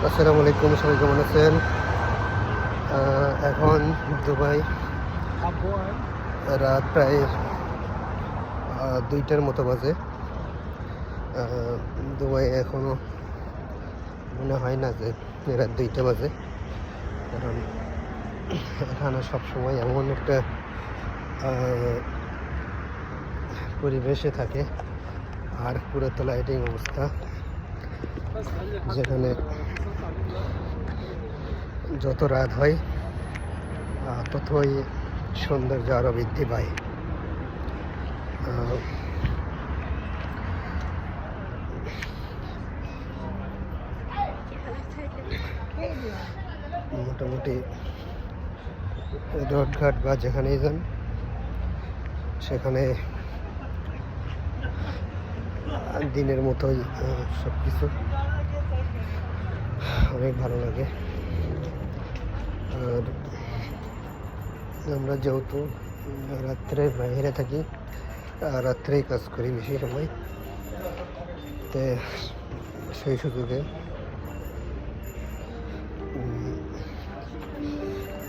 আসসালামু আলাইকুম, সবাই কেমন আছেন? এখন দুবাই রাত প্রায় 2টার মতো বাজে। দুবাই এখনও মনে হয় না যে রাত 2টা বাজে, কারণ এখানে সবসময় এমন একটা পরিবেশে থাকে আর পুরো তো লাইটিং অবস্থা, যেখানে যত রাত হয় ততই সৌন্দর্য আরও বৃদ্ধি পায়। মোটামুটি রোডঘাট বা যেখানেই যান সেখানে দিনের মতোই সব কিছু অনেক ভালো লাগে। আর আমরা যেহেতু রাত্রে বাইরে থাকি, রাত্রেই কাজ করি বেশি সময়, তো সেই সুযোগে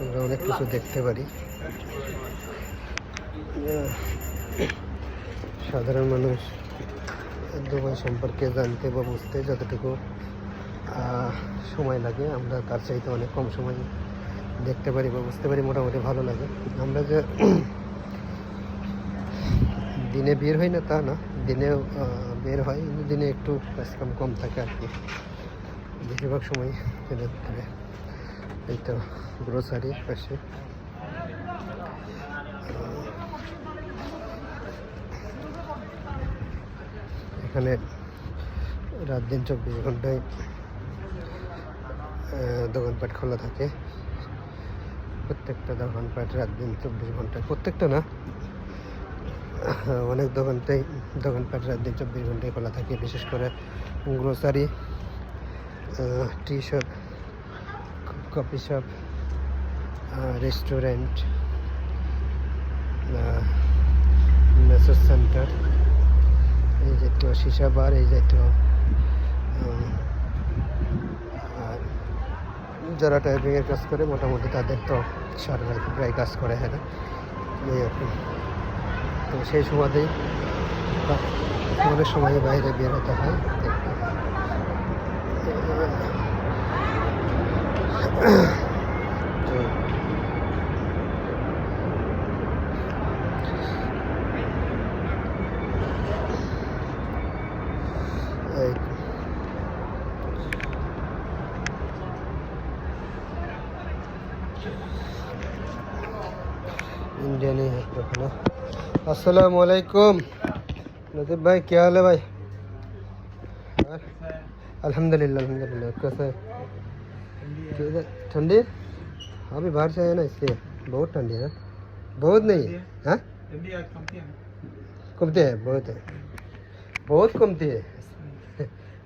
আমরা অনেক কিছু দেখতে পারি। সাধারণ মানুষ দুবাই সম্পর্কে জানতে বা বুঝতে যতটুকু সময় লাগে, আমরা তার চাইতে অনেক কম সময় দেখতে পারি বা বুঝতে পারি। মোটামুটি ভালো লাগে। আমরা যে দিনে বের হই না তা না, দিনেও বের হয়, কিন্তু দিনে একটু কাজকাম কম থাকে আর কি। বেশিরভাগ সময় রাত্রে। এই তো গ্রোসারি পাশে। এখানে রাত দিন 24 ঘন্টায় দোকানপাট খোলা থাকে। প্রত্যেকটা দোকানপাট রাত দিন 24 ঘন্টায়, প্রত্যেকটা না, অনেক দোকানপাট রাত দিন 24 ঘন্টায় খোলা থাকে। বিশেষ করে গ্রোসারি, টি shop, coffee shop, restaurant, message centre, এই জাতীয় সীসা বার, এই জাতীয় যারা টাইপিংয়ের কাজ করে মোটামুটি তাদের তো সারা রাত প্রায় কাজ করে। হ্যাঁ, এই আর কি। তো সেই সময়তেই অনেক সময় বাইরে বের হতে হয়। তো এই इंडियन ही है तो ना। अस्सलाम वालेकुम लतीफ़ भाई, क्या हाल है भाई? अल्हम्दुलिल्लाह अल्हम्दुलिल्लाह। कैसा है? ठंडी? अभी बाहर से आए ना, इसलिए बहुत ठंडी है। बहुत नहीं है? हाँ, कमती है, बहुत है, बहुत कमती है।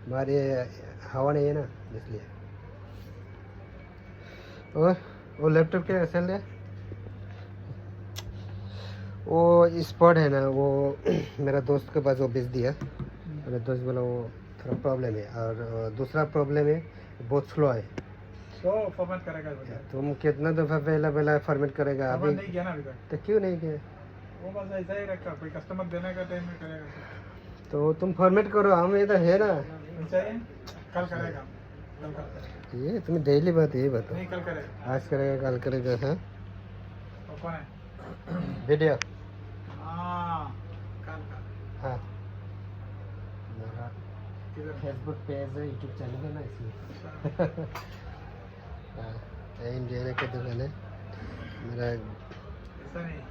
हमारे हवा नहीं है ना, इसलिए। और वो लैपटॉप क्या चल रहा है? वो स्पॉट है ना, वो मेरा दोस्त के पास वो भेज दिया। मेरा दोस्त बोला वो थोड़ा प्रॉब्लम है, और दूसरा प्रॉब्लम है बहुत स्लो है। तो फॉर्मेट करेगा बेटा। तुम कितना दफ़ा पहला फॉर्मेट करेगा? अभी नहीं किया ना अभी तक। तो क्यों नहीं किया? वो बस ऐसा ही रखा, कोई कस्टमर देने का टाइम में करेगा। तो तुम फॉर्मेट करो, हम इधर है ना। चाहिए कल करेगा, कल करेगा। ये तुम्हें डेली बात ये बताओ। नहीं कल करेगा। आज करेगा, कल करेगा? हाँ, तो कौन है? वीडियो। हाँ कल का। हाँ, मेरा किधर? फेसबुक पेज है, यूट्यूब चैनल है ना, इसलिए। हाँ, इंडिया के दुकान है मेरा। ऐसा नहीं,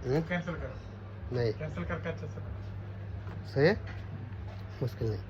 नहीं कैंसिल करो। कैंसिल करके अच्छा से सही है, मुश्किल नहीं।